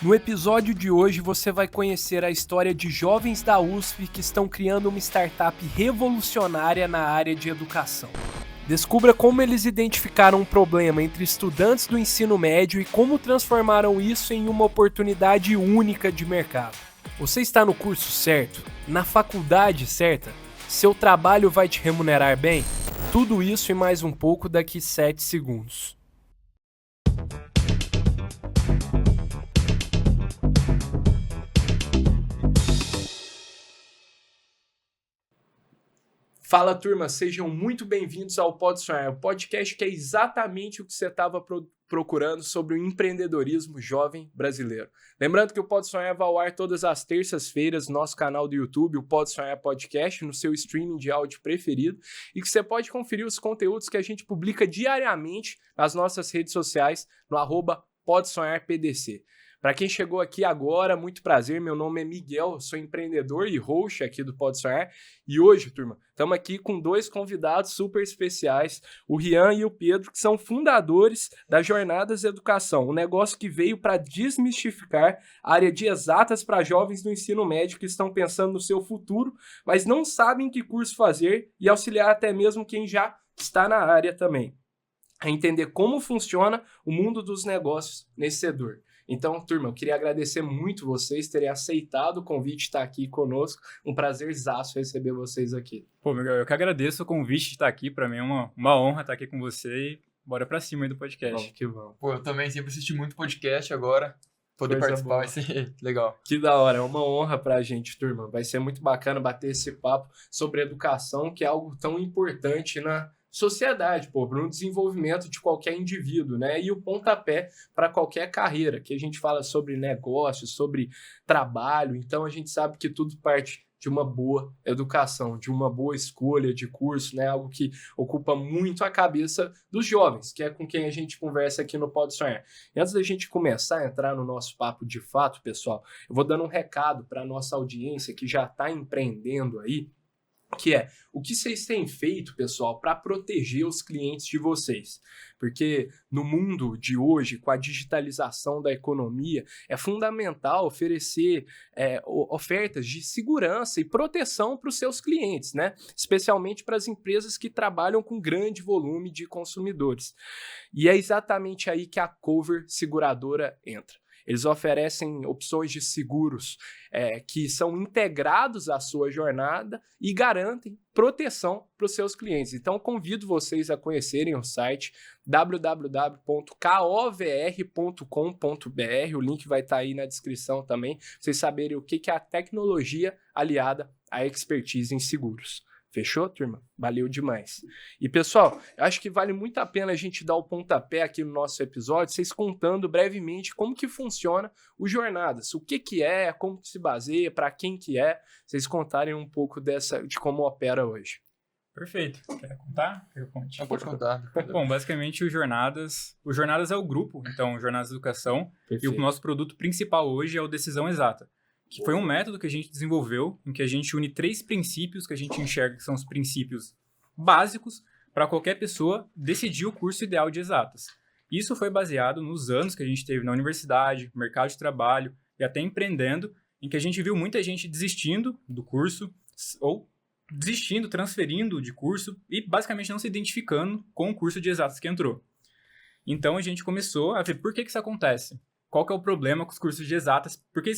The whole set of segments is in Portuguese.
No episódio de hoje você vai conhecer a história de jovens da USP que estão criando uma startup revolucionária na área de educação. Descubra como eles identificaram um problema entre estudantes do ensino médio e como transformaram isso em uma oportunidade única de mercado. Você está no curso certo? Na faculdade certa? Seu trabalho vai te remunerar bem? Tudo isso e mais um pouco daqui 7 segundos. Fala, turma, sejam muito bem-vindos ao Pode Sonhar, o podcast que é exatamente o que você estava procurando sobre o empreendedorismo jovem brasileiro. Lembrando que o Pode Sonhar vai ao ar todas as terças-feiras no nosso canal do YouTube, o Pode Sonhar Podcast, no seu streaming de áudio preferido, e que você pode conferir os conteúdos que a gente publica diariamente nas nossas redes sociais, no @PodeSonharPDC. Para quem chegou aqui agora, muito prazer, meu nome é Miguel, sou empreendedor e host aqui do Pode Sonhar, e hoje, turma, estamos aqui com dois convidados super especiais, o Rian e o Pedro, que são fundadores da Jornadas Educação, um negócio que veio para desmistificar a área de exatas para jovens do ensino médio que estão pensando no seu futuro, mas não sabem que curso fazer e auxiliar até mesmo quem já está na área também, a entender como funciona o mundo dos negócios nesse setor. Então, turma, eu queria agradecer muito vocês terem aceitado o convite de estar aqui conosco. Um prazerzaço receber vocês aqui. Pô, Miguel, eu que agradeço o convite de estar aqui. Para mim é uma honra estar aqui com você e bora pra cima aí do podcast. Vamos que vamos. Pô, eu também sempre assisti muito podcast agora. Poder participar vai ser legal. Que da hora, é uma honra pra gente, turma. Vai ser muito bacana bater esse papo sobre educação, que é algo tão importante na sociedade, para o desenvolvimento de qualquer indivíduo, né? E o pontapé para qualquer carreira, que a gente fala sobre negócios, sobre trabalho, então a gente sabe que tudo parte de uma boa educação, de uma boa escolha de curso, né? Algo que ocupa muito a cabeça dos jovens, que é com quem a gente conversa aqui no Pode Sonhar. E antes da gente começar a entrar no nosso papo de fato, pessoal, eu vou dando um recado para a nossa audiência que já está empreendendo aí, que é o que vocês têm feito, pessoal, para proteger os clientes de vocês. Porque no mundo de hoje, com a digitalização da economia, é fundamental oferecer ofertas de segurança e proteção para os seus clientes, né? Especialmente para as empresas que trabalham com grande volume de consumidores. E é exatamente aí que a Cover Seguradora entra. Eles oferecem opções de seguros que são integrados à sua jornada e garantem proteção para os seus clientes. Então, convido vocês a conhecerem o site www.kovr.com.br. O link vai estar aí na descrição também, para vocês saberem o que é a tecnologia aliada à expertise em seguros. Fechou, turma? Valeu demais. E, pessoal, eu acho que vale muito a pena a gente dar o pontapé aqui no nosso episódio, vocês contando brevemente como que funciona o Jornadas, o que é, como que se baseia, para quem que é, vocês contarem um pouco de como opera hoje. Perfeito. Quer contar? Quer que eu conte? Pode contar. Bom, basicamente o Jornadas é o grupo, então Jornadas Educação, Perfeito. E o nosso produto principal hoje é o Decisão Exata, que foi um método que a gente desenvolveu, em que a gente une 3 princípios que a gente enxerga que são os princípios básicos para qualquer pessoa decidir o curso ideal de exatas. Isso foi baseado nos anos que a gente teve na universidade, mercado de trabalho e até empreendendo, em que a gente viu muita gente desistindo do curso ou desistindo, transferindo de curso e basicamente não se identificando com o curso de exatas que entrou. Então a gente começou a ver por que isso acontece. Qual que é o problema com os cursos de exatas? Porque,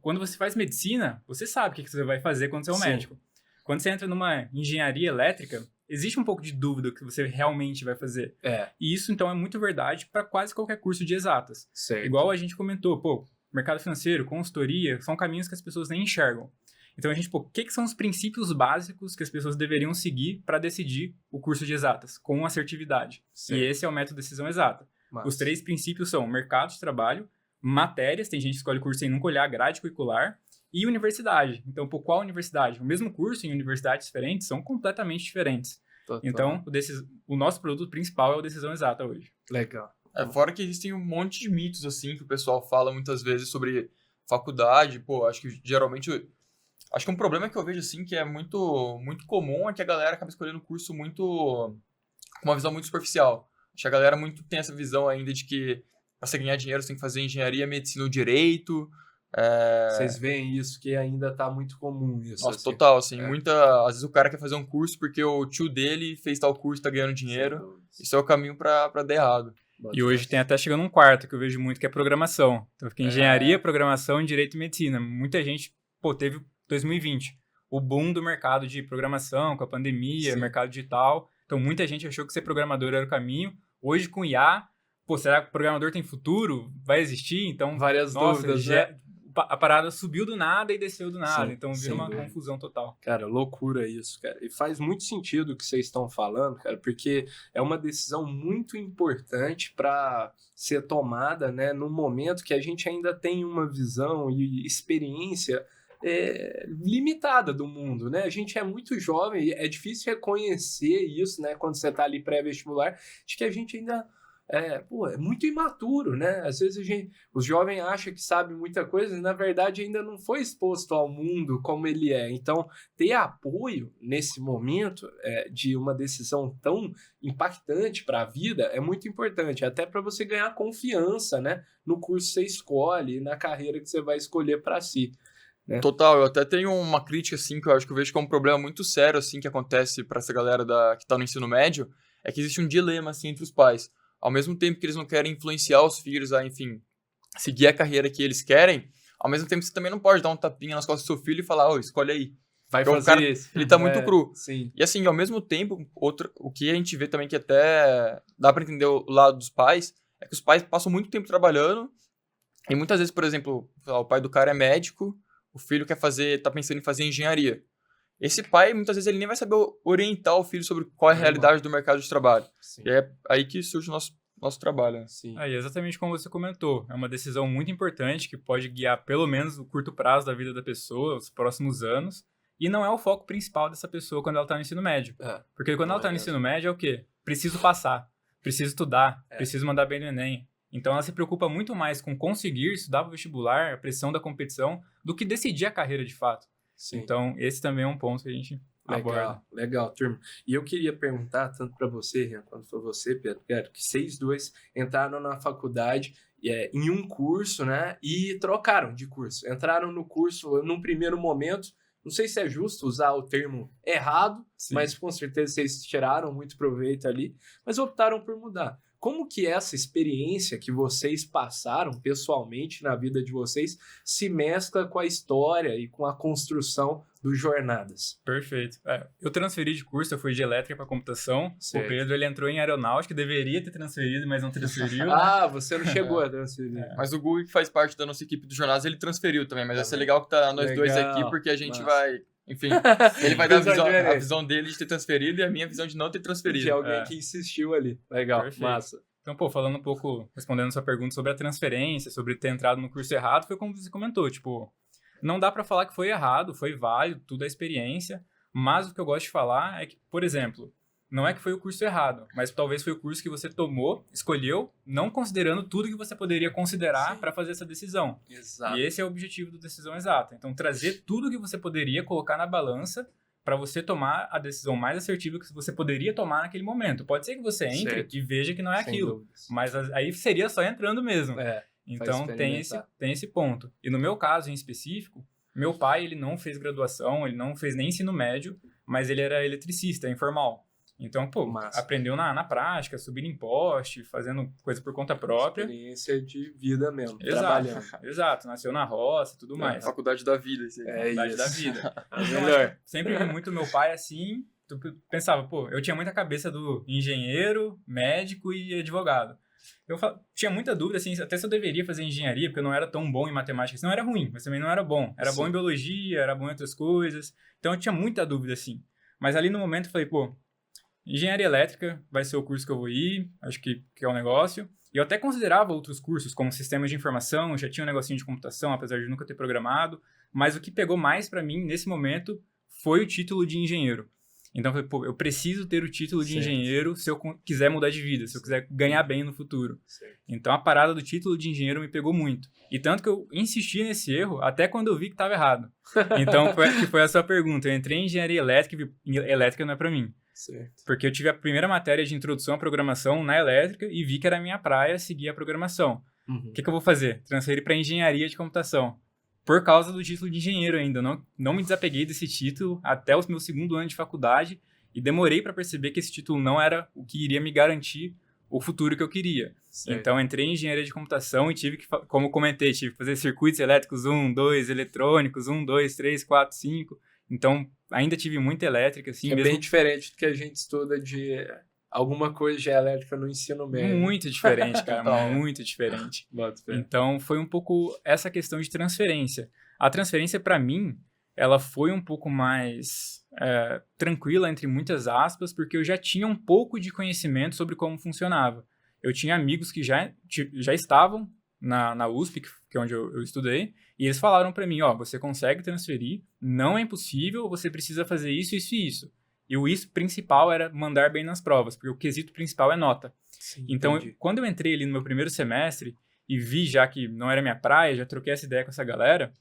quando você faz medicina, você sabe o que você vai fazer quando você é um médico. Quando você entra numa engenharia elétrica, existe um pouco de dúvida do que você realmente vai fazer. E isso, então, é muito verdade para quase qualquer curso de exatas. Certo. Igual a gente comentou, mercado financeiro, consultoria, são caminhos que as pessoas nem enxergam. Então, a gente, o que são os princípios básicos que as pessoas deveriam seguir para decidir o curso de exatas, com assertividade? Certo. E esse é o método Decisão Exata. Mas Os 3 princípios são mercado de trabalho, matérias, tem gente que escolhe curso sem nunca olhar a grade curricular, e universidade. Então, qual universidade? O mesmo curso em universidades diferentes são completamente diferentes. Total. Então, o nosso produto principal é o Decisão Exata hoje. Legal. Fora que existem um monte de mitos, assim, que o pessoal fala muitas vezes sobre faculdade. Acho que geralmente... Acho que um problema que eu vejo, assim, que é muito, muito comum é que a galera acaba escolhendo um curso com uma visão muito superficial. Acho que a galera tem essa visão ainda de que pra você ganhar dinheiro, você tem que fazer engenharia, medicina ou direito. Vocês veem isso que ainda tá muito comum isso. Nossa, assim. total, assim, às vezes o cara quer fazer um curso porque o tio dele fez tal curso e tá ganhando dinheiro. Isso é o caminho pra dar errado. E hoje tem até chegando um quarto, que eu vejo muito, que é programação. Então fica engenharia, programação, direito e medicina. Muita gente, teve 2020, o boom do mercado de programação, com a pandemia, mercado digital. Então muita gente achou que ser programador era o caminho. Hoje com IA, será que o programador tem futuro? Vai existir? Então, várias dúvidas, né? A parada subiu do nada e desceu do nada. Sim, então vira uma confusão total. Cara, loucura isso, cara. E faz muito sentido o que vocês estão falando, cara, porque é uma decisão muito importante para ser tomada, né, no momento que a gente ainda tem uma visão e experiência limitada do mundo, né? A gente é muito jovem, é difícil reconhecer isso, né, quando você está ali pré-vestibular, de que a gente ainda é muito imaturo, né? Às vezes os jovens acham que sabe muita coisa e, na verdade, ainda não foi exposto ao mundo como ele é. Então, ter apoio nesse momento de uma decisão tão impactante para a vida é muito importante, até para você ganhar confiança, né, no curso que você escolhe e na carreira que você vai escolher para si. Né? Total, eu até tenho uma crítica, assim, que eu acho que eu vejo que é um problema muito sério, assim, que acontece para essa galera que tá no ensino médio, é que existe um dilema, assim, entre os pais. Ao mesmo tempo que eles não querem influenciar os filhos a, enfim, seguir a carreira que eles querem, ao mesmo tempo você também não pode dar um tapinha nas costas do seu filho e falar, escolhe aí. Vai porque fazer o cara, isso. ele tá muito cru. Sim. E assim, ao mesmo tempo, o que a gente vê também que até dá pra entender o lado dos pais, é que os pais passam muito tempo trabalhando e muitas vezes, por exemplo, o pai do cara é médico, o filho tá pensando em fazer engenharia. Esse pai, muitas vezes, ele nem vai saber orientar o filho sobre qual é a realidade do mercado de trabalho. Sim. E é aí que surge o nosso trabalho. Sim. Aí, exatamente como você comentou. É uma decisão muito importante que pode guiar, pelo menos, o curto prazo da vida da pessoa, os próximos anos. E não é o foco principal dessa pessoa quando ela está no ensino médio. Porque quando ela está no ensino médio é o quê? Preciso passar, preciso estudar, preciso mandar bem no Enem. Então, ela se preocupa muito mais com conseguir estudar para o vestibular, a pressão da competição, do que decidir a carreira de fato. Sim. Então, esse também é um ponto que a gente aborda. Legal, turma. E eu queria perguntar, tanto para você, Rian, quanto para você, Pedro, que vocês dois entraram na faculdade em um curso, né? E trocaram de curso. Entraram no curso num primeiro momento, não sei se é justo usar o termo errado, mas com certeza vocês tiraram muito proveito ali, mas optaram por mudar. Como que essa experiência que vocês passaram pessoalmente na vida de vocês se mescla com a história e com a construção dos Jornadas? Perfeito. Eu transferi de curso, eu fui de elétrica para computação. Certo. O Pedro, ele entrou em aeronáutica, deveria ter transferido, mas não transferiu. Você não chegou a transferir. Mas o Gui, que faz parte da nossa equipe dos Jornadas, ele transferiu também. Mas vai ser legal que tá nós dois aqui, porque a gente vai... Enfim, ele vai dar a visão dele de ter transferido e a minha visão de não ter transferido. De alguém que insistiu ali. Legal, perfeito. Massa. Então, falando um pouco, respondendo a sua pergunta sobre a transferência, sobre ter entrado no curso errado, foi como você comentou, não dá pra falar que foi errado, foi válido, tudo é experiência, mas o que eu gosto de falar é que, por exemplo, não é que foi o curso errado, mas talvez foi o curso que você tomou, escolheu, não considerando tudo que você poderia considerar para fazer essa decisão. Exato. E esse é o objetivo da decisão exata. Então, trazer tudo que você poderia colocar na balança para você tomar a decisão mais assertiva que você poderia tomar naquele momento. Pode ser que você entre e veja que não é aquilo, mas aí seria só entrando mesmo. Então, tem esse ponto. E no meu caso, em específico, meu pai, ele não fez graduação, ele não fez nem ensino médio, mas ele era eletricista, informal. Então, aprendeu na prática, subindo em poste, fazendo coisa por conta própria. Experiência de vida mesmo, trabalhando. Exato, nasceu na roça e tudo mais. Faculdade da vida. Faculdade da vida. Então, sempre vi muito meu pai assim, pensava, eu tinha muita cabeça do engenheiro, médico e advogado. Eu tinha muita dúvida, assim, até se eu deveria fazer engenharia, porque eu não era tão bom em matemática. Não era ruim, mas também não era bom. Era bom em biologia, era bom em outras coisas. Então, eu tinha muita dúvida, assim. Mas ali no momento, eu falei, engenharia elétrica vai ser o curso que eu vou ir, acho que é um negócio. E eu até considerava outros cursos, como sistemas de informação, já tinha um negocinho de computação, apesar de nunca ter programado. Mas o que pegou mais para mim, nesse momento, foi o título de engenheiro. Então, eu falei, eu preciso ter o título de engenheiro se eu quiser mudar de vida, se eu quiser ganhar bem no futuro. Certo. Então, a parada do título de engenheiro me pegou muito. E tanto que eu insisti nesse erro, até quando eu vi que estava errado. Então, foi a sua pergunta. Eu entrei em engenharia elétrica e elétrica não é para mim. Certo. Porque eu tive a primeira matéria de introdução à programação na elétrica e vi que era a minha praia seguir a programação. O que eu vou fazer? Transferir para engenharia de computação. Por causa do título de engenheiro ainda. Não me desapeguei desse título até o meu 2º ano de faculdade e demorei para perceber que esse título não era o que iria me garantir o futuro que eu queria. Certo. Então, entrei em engenharia de computação e tive que, como comentei, tive que fazer circuitos elétricos 1, 2, eletrônicos 1, 2, 3, 4, 5. Então, ainda tive muita elétrica, assim. É mesmo... bem diferente do que a gente estuda de alguma coisa de elétrica no ensino médio. Muito diferente, cara, Total. muito diferente. Bota fé. Então, foi um pouco essa questão de transferência. A transferência, para mim, ela foi um pouco mais tranquila, entre muitas aspas, porque eu já tinha um pouco de conhecimento sobre como funcionava. Eu tinha amigos que já estavam na USP, que é onde eu estudei, e eles falaram para mim, você consegue transferir, não é impossível, você precisa fazer isso, isso e isso. E o isso principal era mandar bem nas provas, porque o quesito principal é nota. Sim, Então, entendi. quando eu entrei ali no meu primeiro semestre e vi já que não era minha praia, já troquei essa ideia com essa galera,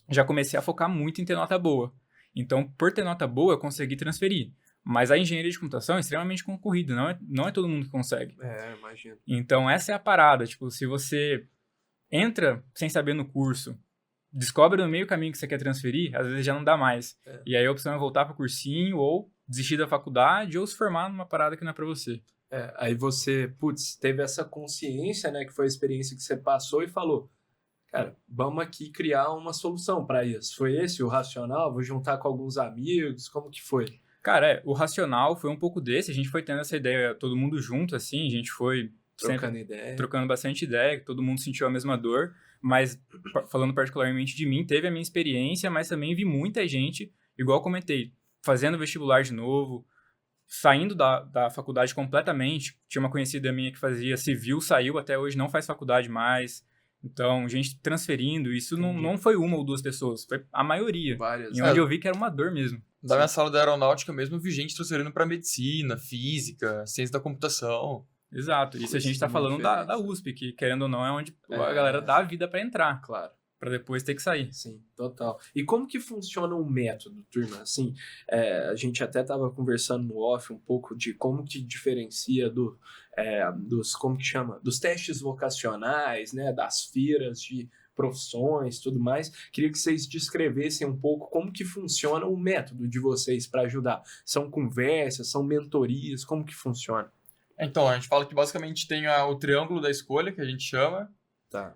já comecei a focar muito em ter nota boa. Então, por ter nota boa, eu consegui transferir. Mas a engenharia de computação é extremamente concorrida, não é todo mundo que consegue. Imagino. Então, essa é a parada. Tipo, se você entra sem saber no curso, descobre no meio caminho que você quer transferir, às vezes já não dá mais. E aí a opção é voltar pro cursinho, ou desistir da faculdade, ou se formar numa parada que não é pra você. Aí você, teve essa consciência, né, que foi a experiência que você passou e falou, cara, vamos aqui criar uma solução para isso. Foi esse o racional? Vou juntar com alguns amigos? Como que foi? Cara, o racional foi um pouco desse. A gente foi tendo essa ideia todo mundo junto, assim. A gente foi Trocando ideia. trocando bastante ideia. Todo mundo sentiu a mesma dor. Mas, falando particularmente de mim, teve a minha experiência, mas também vi muita gente, igual eu comentei, fazendo vestibular de novo, saindo da faculdade completamente. Tinha uma conhecida minha que fazia civil, saiu, até hoje não faz faculdade mais. Então, gente transferindo. Isso não foi uma ou duas pessoas, foi a maioria. Várias. E onde eu vi que era uma dor mesmo. Da minha sala da aeronáutica mesmo, eu vi gente transferindo para medicina, física, ciência da computação. Exato. Isso a gente tá Muito falando da diferente. USP, que querendo ou não é onde a galera dá a vida pra entrar, Claro. pra depois ter que sair. Sim, total. E como que funciona o método, turma? Assim, a gente até estava conversando no off um pouco de como que diferencia como que chama? Dos testes vocacionais, né? Das feiras de profissões, tudo mais. Queria que vocês descrevessem um pouco como que funciona o método de vocês para ajudar. São conversas, são mentorias, como que funciona? Então, a gente fala que basicamente tem o triângulo da escolha, que a gente chama, Tá.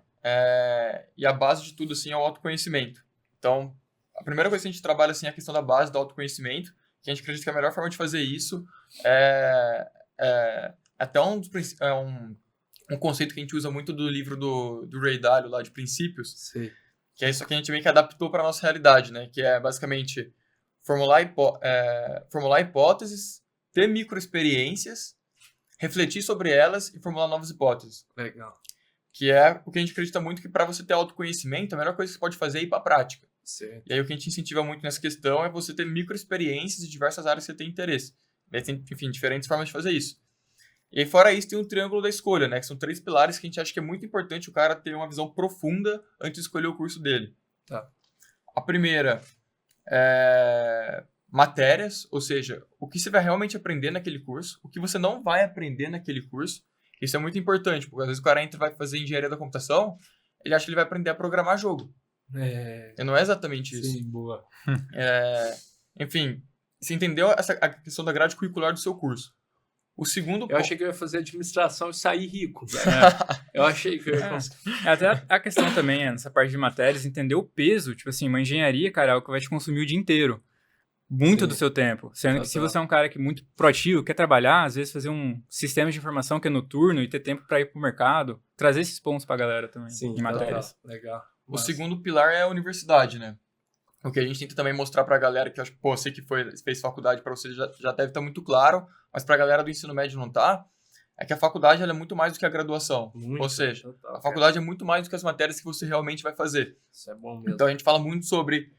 e a base de tudo, assim, é o autoconhecimento. Então, a primeira coisa que a gente trabalha, assim, é a questão da base do autoconhecimento, que a gente acredita que a melhor forma de fazer isso é até um conceito que a gente usa muito do livro do Ray Dalio, lá de Princípios, Sim. que é isso que a gente meio que adaptou para a nossa realidade, né? Que é basicamente formular hipóteses, ter microexperiências, refletir sobre elas e formular novas hipóteses. Legal. Que é o que a gente acredita muito que para você ter autoconhecimento, a melhor coisa que você pode fazer é ir para a prática. Certo. E aí o que a gente incentiva muito nessa questão é você ter microexperiências de diversas áreas que você tem interesse. E aí tem, enfim, diferentes formas de fazer isso. E aí fora isso tem um triângulo da escolha, né? Que são 3 pilares que a gente acha que é muito importante o cara ter uma visão profunda antes de escolher o curso dele. Tá. A primeira é matérias, ou seja, o que você vai realmente aprender naquele curso, o que você não vai aprender naquele curso. Isso é muito importante, porque às vezes o cara entra e vai fazer engenharia da computação, ele acha que ele vai aprender a programar jogo. E não é exatamente isso. Sim, boa. Enfim, você entendeu a questão da grade curricular do seu curso. O segundo Eu achei que eu ia fazer administração e sair rico. Eu achei que eu ia conseguir. Até a questão também, nessa parte de matérias, entender o peso. Tipo assim, uma engenharia, cara, é algo que vai te consumir o dia inteiro. Muito Sim. do seu tempo. Sendo que se você é um cara que é muito proativo, quer trabalhar, às vezes fazer um sistema de informação que é noturno e ter tempo para ir pro mercado, trazer esses pontos pra galera também, Sim, em matérias. Legal. O segundo pilar é a universidade, né? O que a gente tenta também mostrar pra galera, que eu acho que, você que fez faculdade, pra você já deve estar muito claro, mas pra galera do ensino médio não tá, é que a faculdade ela é muito mais do que a graduação. Muito, Ou seja, total, a faculdade é muito mais do que as matérias que você realmente vai fazer. Isso é bom mesmo. Então a gente fala muito sobre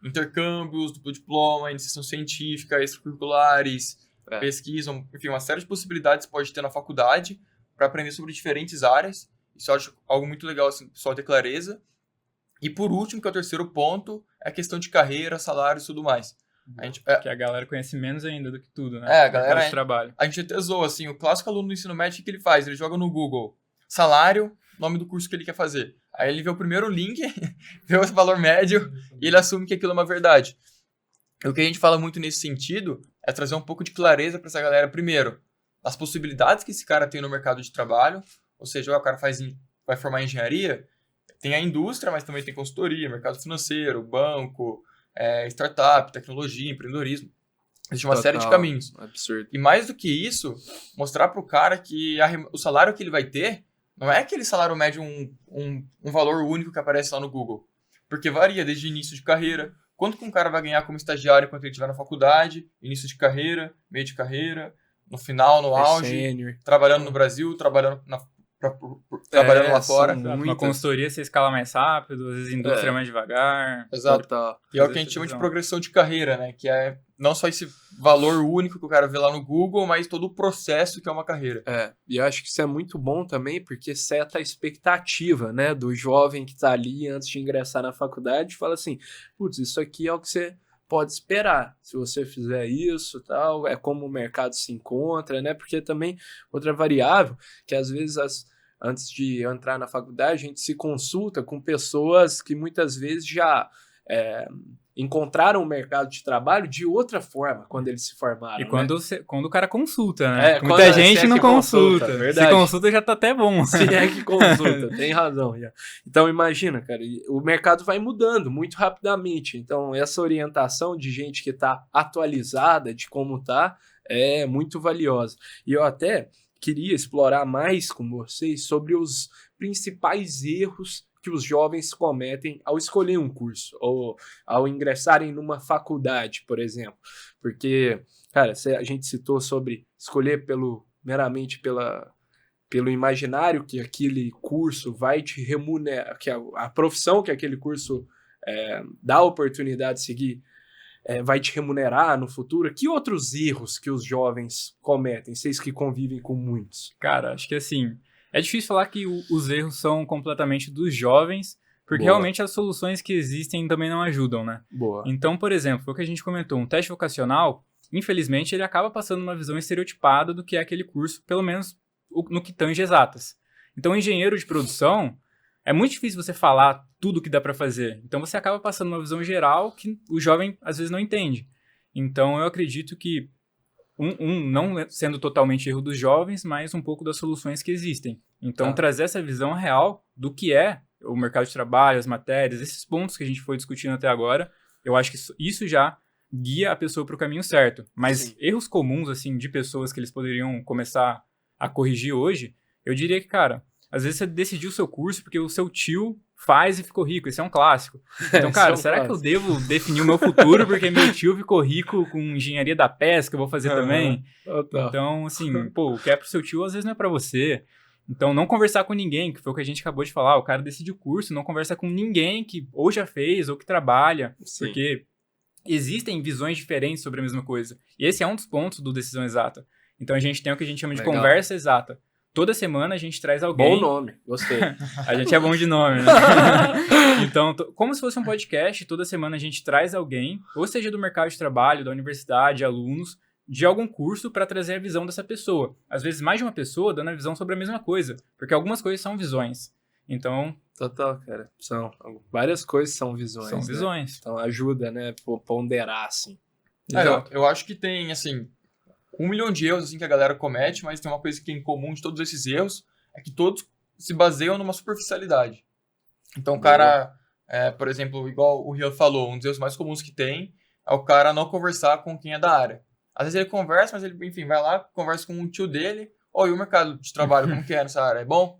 intercâmbios, duplo diploma, iniciação científica, extracurriculares, pesquisa, enfim, uma série de possibilidades que pode ter na faculdade para aprender sobre diferentes áreas. Isso eu acho algo muito legal, assim, o pessoal ter clareza. E por último, que é o terceiro ponto, é a questão de carreira, salários e tudo mais. Que a galera conhece menos ainda do que tudo, né? A galera... Mercado de trabalho. A gente até zoa, assim, o clássico aluno do ensino médio, o que ele faz? Ele joga no Google salário, nome do curso que ele quer fazer. Aí ele vê o primeiro link, vê o valor médio e ele assume que aquilo é uma verdade. E o que a gente fala muito nesse sentido é trazer um pouco de clareza para essa galera, primeiro, as possibilidades que esse cara tem no mercado de trabalho, ou seja, o cara vai formar engenharia, tem a indústria, mas também tem consultoria, mercado financeiro, banco, startup, tecnologia, empreendedorismo. Existe uma série de caminhos. Absurdo. E mais do que isso, mostrar para o cara que o salário que ele vai ter não é aquele salário médio, um valor único que aparece lá no Google. Porque varia desde início de carreira, quanto que um cara vai ganhar como estagiário enquanto ele estiver na faculdade, início de carreira, meio de carreira, no final, no auge, Sênior. trabalhando no Brasil, trabalhando trabalhando lá fora. Uma consultoria você escala mais rápido, às vezes indústria mais devagar. Exato. E é o que a gente chama de progressão de carreira, né? Que é não só esse valor único que o cara vê lá no Google, mas todo o processo que é uma carreira. E eu acho que isso é muito bom também, porque seta a expectativa, né, do jovem que tá ali antes de ingressar na faculdade, fala assim, putz, isso aqui é o que você pode esperar, se você fizer isso, tal, é como o mercado se encontra, né, porque também outra variável, que às vezes antes de entrar na faculdade, a gente se consulta com pessoas que muitas vezes já encontraram o mercado de trabalho de outra forma quando eles se formaram. E quando o cara consulta, né? Muita quando, gente não consulta. Verdade. Se consulta já tá até bom. Se é que consulta, tem razão. Já. Então imagina, cara, o mercado vai mudando muito rapidamente. Então essa orientação de gente que está atualizada de como tá é muito valiosa. E eu até queria explorar mais com vocês sobre os principais erros que os jovens cometem ao escolher um curso ou ao ingressarem numa faculdade, por exemplo. Porque, cara, a gente citou sobre escolher meramente pelo imaginário que aquele curso vai te remunerar, que a profissão que aquele curso dá a oportunidade de seguir vai te remunerar no futuro. Que outros erros que os jovens cometem, vocês que convivem com muitos? Cara, acho que assim, é difícil falar que os erros são completamente dos jovens, porque realmente as soluções que existem também não ajudam, né? Boa. Então, por exemplo, foi o que a gente comentou, um teste vocacional, infelizmente, ele acaba passando uma visão estereotipada do que é aquele curso, pelo menos no que tange exatas. Então, engenheiro de produção, é muito difícil você falar tudo que dá para fazer. Então, você acaba passando uma visão geral que o jovem, às vezes, não entende. Então, eu acredito que não sendo totalmente erro dos jovens, mas um pouco das soluções que existem. Então, trazer essa visão real do que é o mercado de trabalho, as matérias, esses pontos que a gente foi discutindo até agora, eu acho que isso já guia a pessoa para o caminho certo. Mas erros comuns, assim, de pessoas que eles poderiam começar a corrigir hoje, eu diria que, cara, às vezes você decidiu o seu curso porque o seu tio faz e ficou rico. Esse é um clássico. Então, cara, será que eu devo definir o meu futuro porque meu tio ficou rico com engenharia da pesca, eu vou fazer também? Então, assim, o que é pro seu tio, às vezes não é pra você. Então, não conversar com ninguém, que foi o que a gente acabou de falar. O cara decide o curso, não conversa com ninguém que ou já fez ou que trabalha. Sim. Porque existem visões diferentes sobre a mesma coisa. E esse é um dos pontos do Decisão Exata. Então, a gente tem o que a gente chama de conversa exata. Toda semana a gente traz alguém... Bom nome, gostei. A gente é bom de nome, né? Então, como se fosse um podcast, toda semana a gente traz alguém, ou seja do mercado de trabalho, da universidade, alunos, de algum curso para trazer a visão dessa pessoa. Às vezes mais de uma pessoa dando a visão sobre a mesma coisa, porque algumas coisas são visões. Então... Total, cara. Várias coisas são visões. São visões. Né? Então ajuda, né? Ponderar, assim. Eu acho que tem, assim... 1 milhão de erros assim, que a galera comete, mas tem uma coisa que é em comum de todos esses erros, é que todos se baseiam numa superficialidade. Então o cara, por exemplo, igual o Rian falou, um dos erros mais comuns que tem é o cara não conversar com quem é da área. Às vezes ele conversa, mas ele, enfim, vai lá, conversa com um tio dele, e o mercado de trabalho, como que é nessa área? É bom?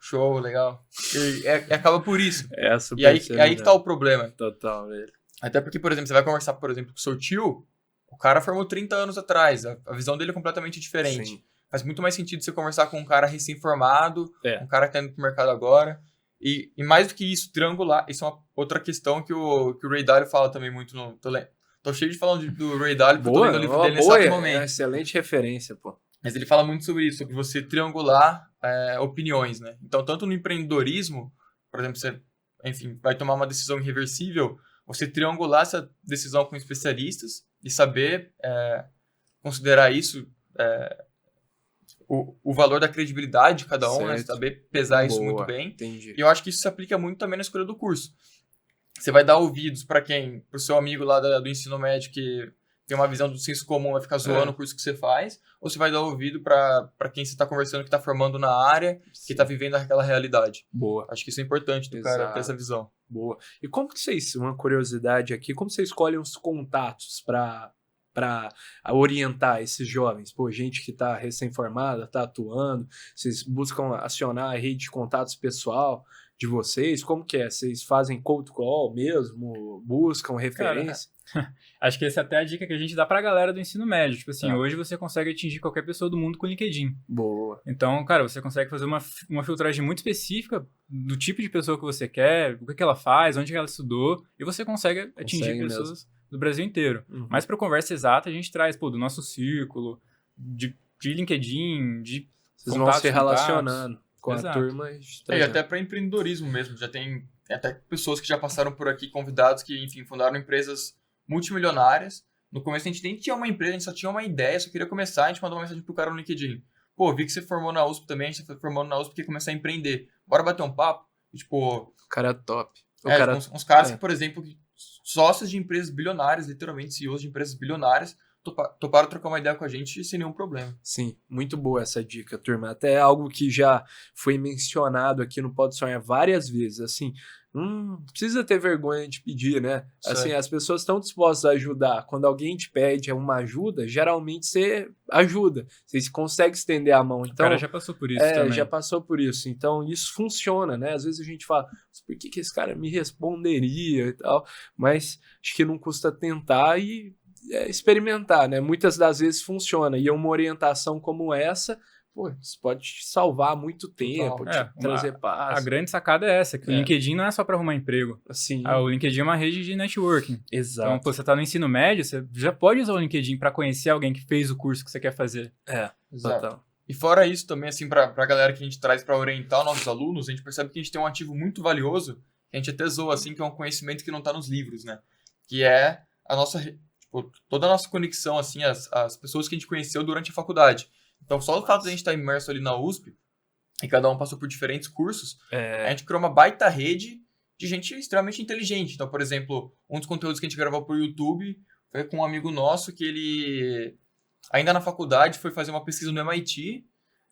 Show, legal. E acaba por isso. E aí que tá o problema. Total, velho. Até porque, por exemplo, você vai conversar, por exemplo, com o seu tio, o cara formou 30 anos atrás, a visão dele é completamente diferente. Sim. Faz muito mais sentido você conversar com um cara recém-formado, um cara que tá indo pro mercado agora. E mais do que isso, triangular, isso é uma outra questão que o Ray Dalio fala também muito no... Tô cheio de falando do Ray Dalio, porque eu tô lendo o livro dele nesse exato momento. Excelente referência, pô. Mas ele fala muito sobre isso, sobre você triangular opiniões, né? Então, tanto no empreendedorismo, por exemplo, você, enfim, vai tomar uma decisão irreversível, você triangular essa decisão com especialistas e saber considerar isso, o valor da credibilidade de cada um, né? Saber pesar isso muito bem. Entendi. E eu acho que isso se aplica muito também na escolha do curso. Você vai dar ouvidos para quem? Para o seu amigo lá do ensino médio que tem uma visão do senso comum, vai ficar zoando o curso que você faz, ou você vai dar ouvido para quem você está conversando, que está formando na área, que está vivendo aquela realidade. Boa. Acho que isso é importante do cara ter essa visão. Boa. E como que vocês, uma curiosidade aqui, como vocês escolhem os contatos para orientar esses jovens? Pô, gente que está recém-formada, está atuando, vocês buscam acionar a rede de contatos pessoal de vocês? Como que é? Vocês fazem cold call mesmo? Buscam referência? Cara, acho que essa é até a dica que a gente dá pra galera do ensino médio. Tipo assim, hoje você consegue atingir qualquer pessoa do mundo com o LinkedIn. Boa. Então, cara, você consegue fazer uma filtragem muito específica do tipo de pessoa que você quer, o que ela faz, onde ela estudou, e você consegue atingir pessoas do Brasil inteiro. Mas para conversa exata, a gente traz, do nosso círculo, de LinkedIn, de vocês vão se relacionando com a turma. E até para empreendedorismo mesmo. Já tem até pessoas que já passaram por aqui, convidados que, enfim, fundaram empresas multimilionárias. No começo a gente nem tinha uma empresa, a gente só tinha uma ideia, só queria começar, a gente mandou uma mensagem pro cara no LinkedIn. Pô, vi que você formou na USP também, a gente tá formando na USP porque quer começar a empreender. Bora bater um papo? E, tipo... O cara é top. Uns caras que, por exemplo, sócios de empresas bilionárias, literalmente CEOs de empresas bilionárias, toparam trocar uma ideia com a gente sem nenhum problema. Sim, muito boa essa dica, turma. Até algo que já foi mencionado aqui no Pode Sonhar várias vezes, assim, não precisa ter vergonha de pedir, né? Assim, as pessoas estão dispostas a ajudar. Quando alguém te pede uma ajuda, geralmente você ajuda. Você consegue estender a mão. Então, o cara já passou por isso também. Já passou por isso. Então, isso funciona, né? Às vezes a gente fala, por que esse cara me responderia e tal? Mas acho que não custa tentar e experimentar, né? Muitas das vezes funciona. E uma orientação como essa, isso pode salvar muito tempo, trazer paz. A grande sacada é essa, que o LinkedIn não é só para arrumar emprego. Sim. O LinkedIn é uma rede de networking. Exato. Então, você está no ensino médio, você já pode usar o LinkedIn para conhecer alguém que fez o curso que você quer fazer. Exato. E fora isso também, assim, para a galera que a gente traz para orientar os nossos alunos, a gente percebe que a gente tem um ativo muito valioso, que a gente até zoa, assim, que é um conhecimento que não está nos livros, né? Que é a nossa... toda a nossa conexão, assim, as pessoas que a gente conheceu durante a faculdade. Então, só o fato de a gente estar imerso ali na USP, e cada um passou por diferentes cursos, a gente criou uma baita rede de gente extremamente inteligente. Então, por exemplo, um dos conteúdos que a gente gravou pro YouTube foi com um amigo nosso que ele, ainda na faculdade, foi fazer uma pesquisa no MIT.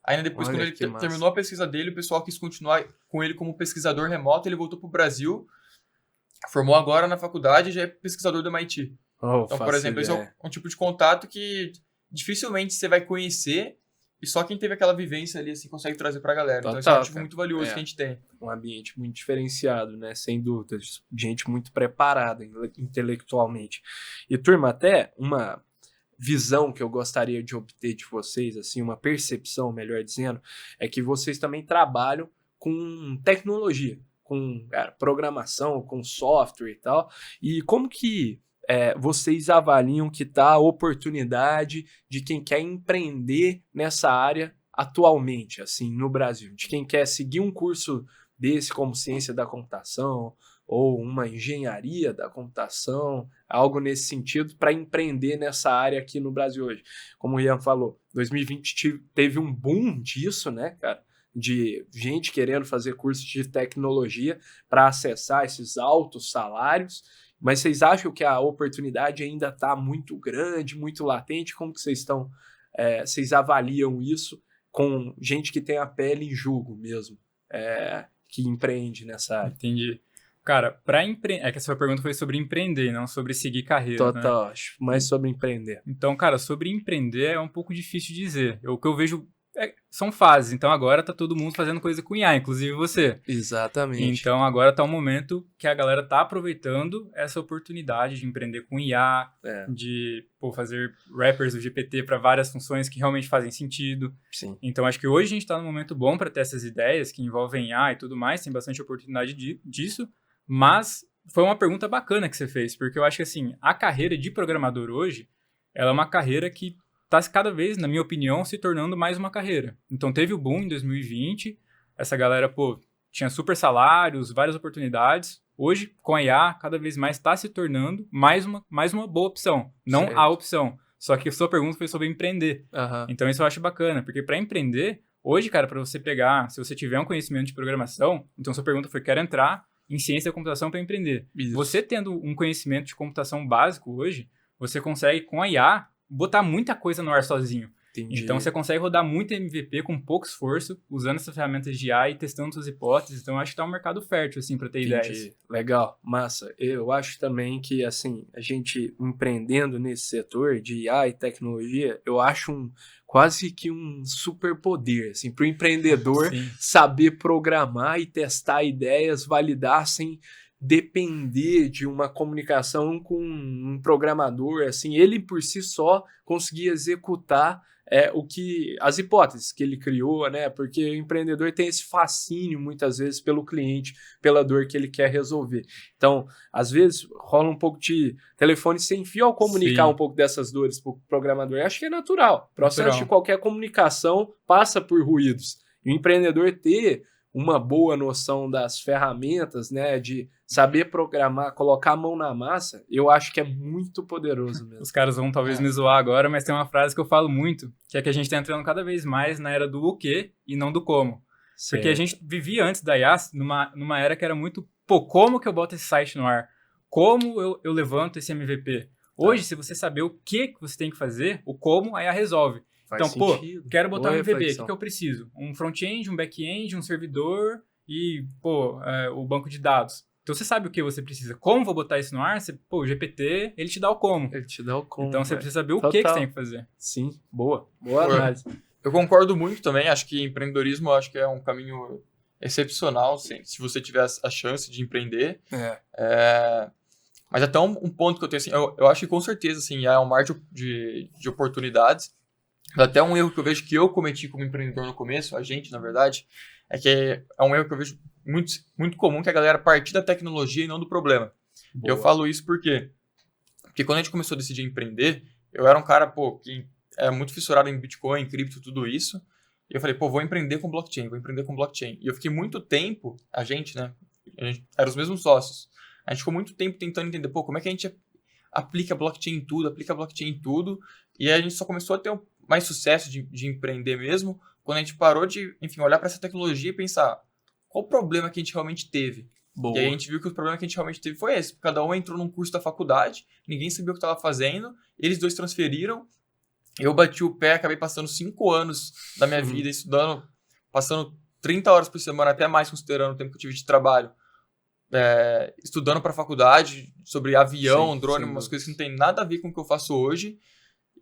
Ainda depois, quando ele terminou a pesquisa dele, o pessoal quis continuar com ele como pesquisador remoto, ele voltou pro Brasil, formou agora na faculdade e já é pesquisador do MIT. Então, por exemplo, esse é um tipo de contato que dificilmente você vai conhecer e só quem teve aquela vivência ali assim, consegue trazer pra galera. Então, esse é um ativo muito valioso que a gente tem. Um ambiente muito diferenciado, né? Sem dúvida. Gente muito preparada intelectualmente. E, turma, até uma visão que eu gostaria de obter de vocês, assim, uma percepção, melhor dizendo, é que vocês também trabalham com tecnologia, com programação, com software e tal. E como que vocês avaliam que está a oportunidade de quem quer empreender nessa área atualmente, assim, no Brasil? De quem quer seguir um curso desse como ciência da computação ou uma engenharia da computação, algo nesse sentido, para empreender nessa área aqui no Brasil hoje. Como o Ian falou, 2020 teve um boom disso, né, cara? De gente querendo fazer cursos de tecnologia para acessar esses altos salários. Mas vocês acham que a oportunidade ainda está muito grande, muito latente? Como que vocês estão, vocês avaliam isso com gente que tem a pele em jugo mesmo, que empreende nessa área? Entendi. Cara, para empreender... que a sua pergunta foi sobre empreender, não sobre seguir carreira, Total, né? acho. Mais sobre empreender. Então, cara, sobre empreender é um pouco difícil de dizer. O que eu vejo são fases. Então, agora tá todo mundo fazendo coisa com IA, inclusive você. Exatamente. Então, agora tá um momento que a galera tá aproveitando essa oportunidade de empreender com IA, de fazer wrappers do GPT para várias funções que realmente fazem sentido. Sim. Então, acho que hoje a gente tá num momento bom para ter essas ideias que envolvem IA e tudo mais, tem bastante oportunidade disso, mas foi uma pergunta bacana que você fez, porque eu acho que, assim, a carreira de programador hoje, ela é uma carreira que está cada vez, na minha opinião, se tornando mais uma carreira. Então, teve o boom em 2020, essa galera, tinha super salários, várias oportunidades, Hoje, com a IA, cada vez mais está se tornando mais uma boa opção, não Certo. a opção. Só que a sua pergunta foi sobre empreender. Aham. Então, isso eu acho bacana, porque para empreender, hoje, cara, para você pegar, se você tiver um conhecimento de programação, então sua pergunta foi, quero entrar em ciência da computação para empreender. Isso. Você tendo um conhecimento de computação básico hoje, você consegue, com a IA, botar muita coisa no ar sozinho. Entendi. Então, você consegue rodar muito MVP com pouco esforço, usando essas ferramentas de IA e testando suas hipóteses. Então, eu acho que tá um mercado fértil, assim, para ter ideias. Entendi. Legal, massa. Eu acho também que, assim, a gente empreendendo nesse setor de IA e tecnologia, eu acho quase que um superpoder, assim, para o empreendedor Sim. saber programar e testar ideias, validar sem depender de uma comunicação com um programador, assim, ele por si só conseguir executar as hipóteses que ele criou, né? Porque o empreendedor tem esse fascínio, muitas vezes, pelo cliente, pela dor que ele quer resolver. Então, às vezes, rola um pouco de telefone sem fio ao comunicar Sim. um pouco dessas dores para o programador. Eu acho que é natural. O processo Natural. de qualquer comunicação passa por ruídos. E o empreendedor ter uma boa noção das ferramentas, né, de saber programar, colocar a mão na massa, eu acho que é muito poderoso mesmo. Os caras vão talvez me zoar agora, mas tem uma frase que eu falo muito, que é que a gente tá entrando cada vez mais na era do o quê e não do como. Porque a gente vivia antes da IA numa era que era muito, pô, como que eu boto esse site no ar? Como eu levanto esse MVP? Hoje, se você saber o que você tem que fazer, o como, a IA resolve. Faz Então, sentido. pô, quero botar Boa um MVP, o reflexão. que eu preciso? Um front-end, um back-end, um servidor e, o banco de dados. Então, você sabe o que você precisa. Como vou botar isso no ar? O GPT, ele te dá o como. Ele te dá o como. Então, você velho. precisa saber o Total. que você tem que fazer. Sim, boa Boa. análise. Eu concordo muito também, acho que empreendedorismo eu acho que é um caminho excepcional, se você tiver a chance de empreender. Mas até um ponto que eu tenho, assim, eu acho que com certeza, assim, é um mar de oportunidades. Até um erro que eu vejo que eu cometi como empreendedor no começo, a gente, na verdade, é que é um erro que eu vejo muito, muito comum, que a galera partir da tecnologia e não do problema. Boa. Eu falo isso porque quando a gente começou a decidir empreender, eu era um cara, que é muito fissurado em Bitcoin, cripto, tudo isso. E eu falei, vou empreender com blockchain. E eu fiquei muito tempo, a gente era os mesmos sócios. A gente ficou muito tempo tentando entender, como é que a gente aplica blockchain em tudo. E aí a gente só começou a ter mais sucesso de empreender mesmo, quando a gente parou de, enfim, olhar para essa tecnologia e pensar qual o problema que a gente realmente teve. Boa. E aí a gente viu que o problema que a gente realmente teve foi esse. Cada um entrou num curso da faculdade, ninguém sabia o que estava fazendo, eles dois transferiram, eu bati o pé, acabei passando 5 anos da minha vida estudando, passando 30 horas por semana, até mais considerando o tempo que eu tive de trabalho, estudando para a faculdade sobre avião, Sim, drone, sem umas dúvida. coisas que não tem nada a ver com o que eu faço hoje.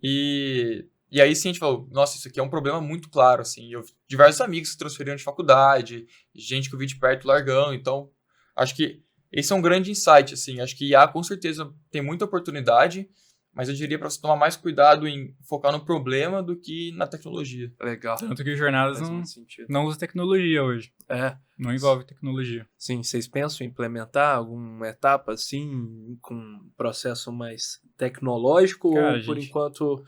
E aí sim a gente falou, nossa, isso aqui é um problema muito claro, assim. Eu diversos amigos que transferiram de faculdade, gente que eu vi de perto largando, então acho que esse é um grande insight, assim. Acho que IA com certeza tem muita oportunidade, mas eu diria para você tomar mais cuidado em focar no problema do que na tecnologia. Legal. Tanto que os jornadas Faz muito sentido. não usam tecnologia hoje. Não envolve tecnologia. Sim, vocês pensam em implementar alguma etapa assim, com um processo mais tecnológico, Cara, ou por gente- enquanto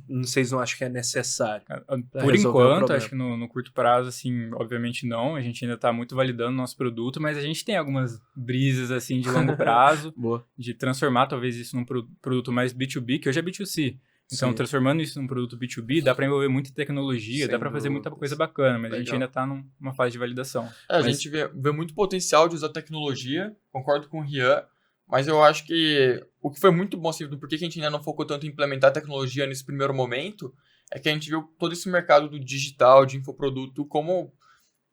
vocês não acham que é necessário? Por resolver o enquanto, problema. acho que no curto prazo, assim, obviamente não. A gente ainda está muito validando o nosso produto, mas a gente tem algumas brisas, assim, de longo prazo, Boa. de transformar, talvez, isso num produto mais B2B, que hoje é B2C. Então, Sim. transformando isso num produto B2B, dá para envolver muita tecnologia, Sem dá para fazer muita dúvidas. coisa bacana, mas a gente Legal. ainda está numa fase de validação. A Mas- gente vê muito potencial de usar tecnologia, concordo com o Rian, mas eu acho que o que foi muito bom, assim, do porquê que a gente ainda não focou tanto em implementar tecnologia nesse primeiro momento, é que a gente viu todo esse mercado do digital, de infoproduto, como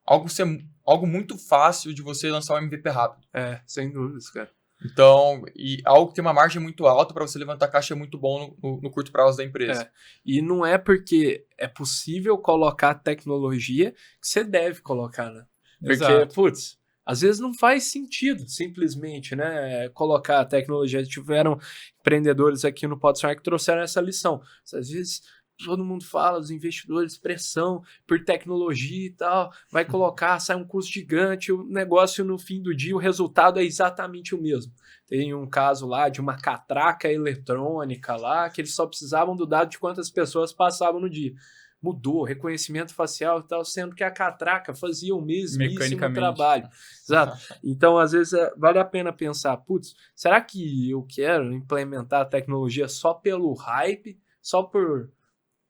algo muito fácil de você lançar um MVP rápido. Sem dúvidas, cara. Então, e algo que tem uma margem muito alta para você levantar caixa é muito bom no curto prazo da empresa. E não é porque é possível colocar tecnologia que você deve colocar, né? Porque, Exato. putz, às vezes não faz sentido, simplesmente, né? Colocar a tecnologia. Tiveram empreendedores aqui no Podstart que trouxeram essa lição. Às vezes todo mundo fala, os investidores, pressão por tecnologia e tal, vai colocar, sai um custo gigante, o negócio no fim do dia, o resultado é exatamente o mesmo. Tem um caso lá de uma catraca eletrônica lá, que eles só precisavam do dado de quantas pessoas passavam no dia. mudou, reconhecimento facial e tal, sendo que a catraca fazia o mesmíssimo Mecanicamente. trabalho. Exato. Então, às vezes, vale a pena pensar, putz, será que eu quero implementar a tecnologia só pelo hype, só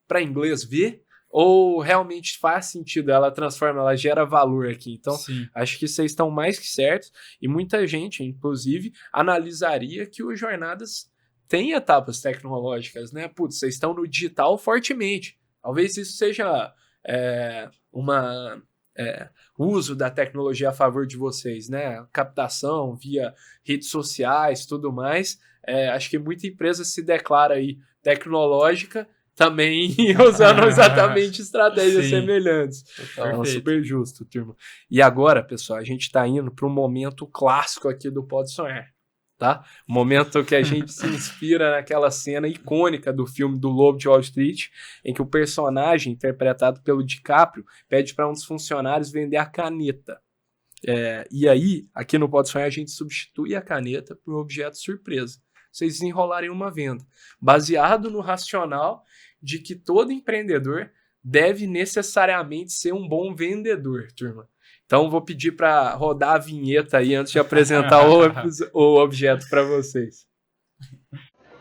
para inglês ver? Ou realmente faz sentido, ela transforma, ela gera valor aqui? Então, Sim. acho que vocês estão mais que certos, e muita gente, inclusive, analisaria que o Jornadas tem etapas tecnológicas, né? Putz, vocês estão no digital fortemente. Talvez isso seja uso da tecnologia a favor de vocês, né? Captação via redes sociais, tudo mais. Acho que muita empresa se declara aí tecnológica, também usando exatamente estratégias Sim. semelhantes. Total. Então, Perfeito. super justo, turma. E agora, pessoal, a gente está indo para um momento clássico aqui do Pode Sonhar, tá? O momento que a gente se inspira naquela cena icônica do filme do Lobo de Wall Street, em que o personagem, interpretado pelo DiCaprio, pede para um dos funcionários vender a caneta. E aí, aqui no Pode Sonhar, a gente substitui a caneta por um objeto surpresa. Vocês desenrolarem uma venda, baseado no racional de que todo empreendedor deve necessariamente ser um bom vendedor, turma. Então, vou pedir para rodar a vinheta aí antes de apresentar o objeto para vocês.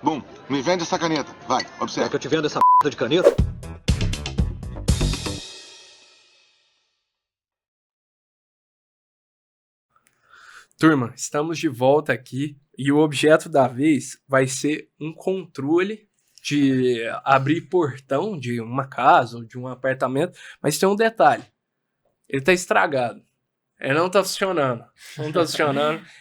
Bum, me vende essa caneta. Vai, Quer observa. que eu te venda essa p*** de caneta? Turma, estamos de volta aqui e o objeto da vez vai ser um controle de abrir portão de uma casa ou de um apartamento, mas tem um detalhe, ele tá estragado, ele não tá funcionando,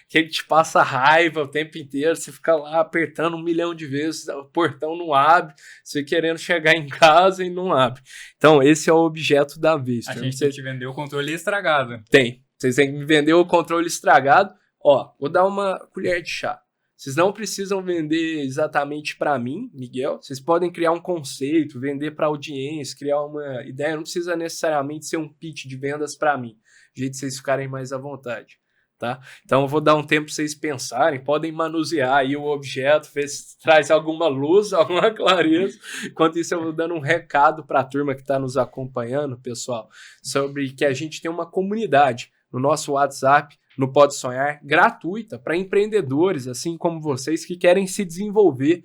que ele te passa raiva o tempo inteiro, você fica lá apertando 1 milhão de vezes, o portão não abre, você querendo chegar em casa e não abre. Então esse é o objeto da vez. A turma. gente tem que vender o controle estragado. Vocês têm que me vender o controle estragado. Ó, vou dar uma colher de chá. Vocês não precisam vender exatamente para mim, Miguel. Vocês podem criar um conceito, vender para audiência, criar uma ideia. Não precisa necessariamente ser um pitch de vendas para mim. De jeito que vocês ficarem mais à vontade, tá? Então eu vou dar um tempo para vocês pensarem. Podem manusear aí o objeto, ver se traz alguma luz, alguma clareza. Enquanto isso eu vou dando um recado para a turma que está nos acompanhando, pessoal, sobre que a gente tem uma comunidade no nosso WhatsApp, no Pode Sonhar, gratuita para empreendedores, assim como vocês, que querem se desenvolver,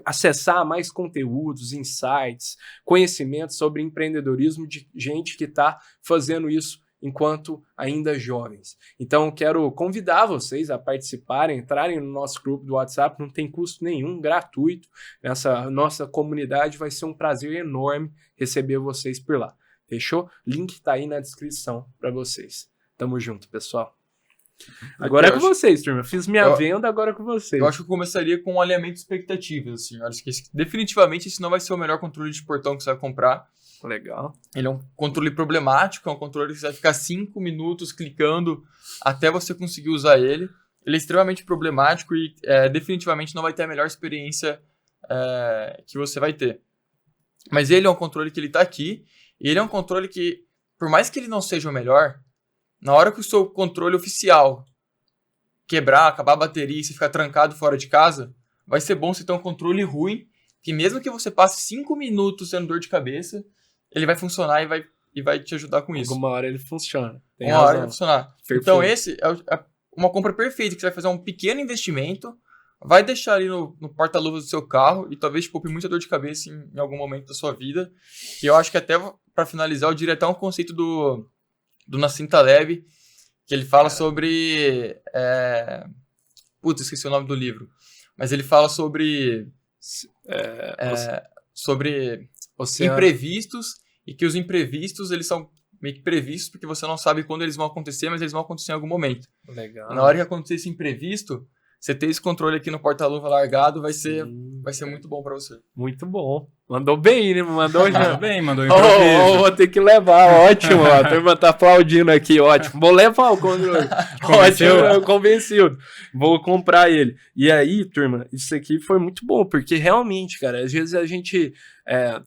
acessar mais conteúdos, insights, conhecimentos sobre empreendedorismo de gente que está fazendo isso enquanto ainda jovens. Então, eu quero convidar vocês a participarem, entrarem no nosso grupo do WhatsApp, não tem custo nenhum, gratuito. Nessa nossa comunidade vai ser um prazer enorme receber vocês por lá. Fechou? Link está aí na descrição para vocês. Tamo junto, pessoal. Agora é com vocês, turma. Fiz minha venda, agora é com vocês. Eu acho que eu começaria com um alinhamento de expectativas, assim. Eu acho que definitivamente esse não vai ser o melhor controle de portão que você vai comprar. Legal. Ele é um controle problemático, é um controle que você vai ficar 5 minutos clicando até você conseguir usar ele. Ele é extremamente problemático e definitivamente não vai ter a melhor experiência que você vai ter. Mas ele é um controle que ele tá aqui, e ele é um controle que, por mais que ele não seja o melhor, na hora que o seu controle oficial quebrar, acabar a bateria e você ficar trancado fora de casa, vai ser bom você ter um controle ruim, que mesmo que você passe 5 minutos tendo dor de cabeça, ele vai funcionar e vai te ajudar com isso. Alguma hora ele funciona. Tem Uma hora razão. vai funcionar. Perfeito. Então esse é uma compra perfeita, que você vai fazer um pequeno investimento, vai deixar ali no porta-luvas do seu carro e talvez te poupe muita dor de cabeça em algum momento da sua vida. E eu acho que até, para finalizar, eu diria até um conceito do Nassim Taleb, que ele fala sobre... esqueci o nome do livro. Mas ele fala sobre imprevistos, e que os imprevistos, eles são meio que previstos, porque você não sabe quando eles vão acontecer, mas eles vão acontecer em algum momento. Legal. Na hora que acontecer esse imprevisto, você ter esse controle aqui no porta-luva largado vai ser muito bom para você. Muito bom. Mandou bem, né? Mandou já. Bem, mandou improviso. Vou ter que levar. Ótimo. A turma tá aplaudindo aqui. Ótimo. Vou levar o controle. Ótimo. Convencido. Vou comprar ele. E aí, turma, isso aqui foi muito bom, porque realmente, cara, às vezes a gente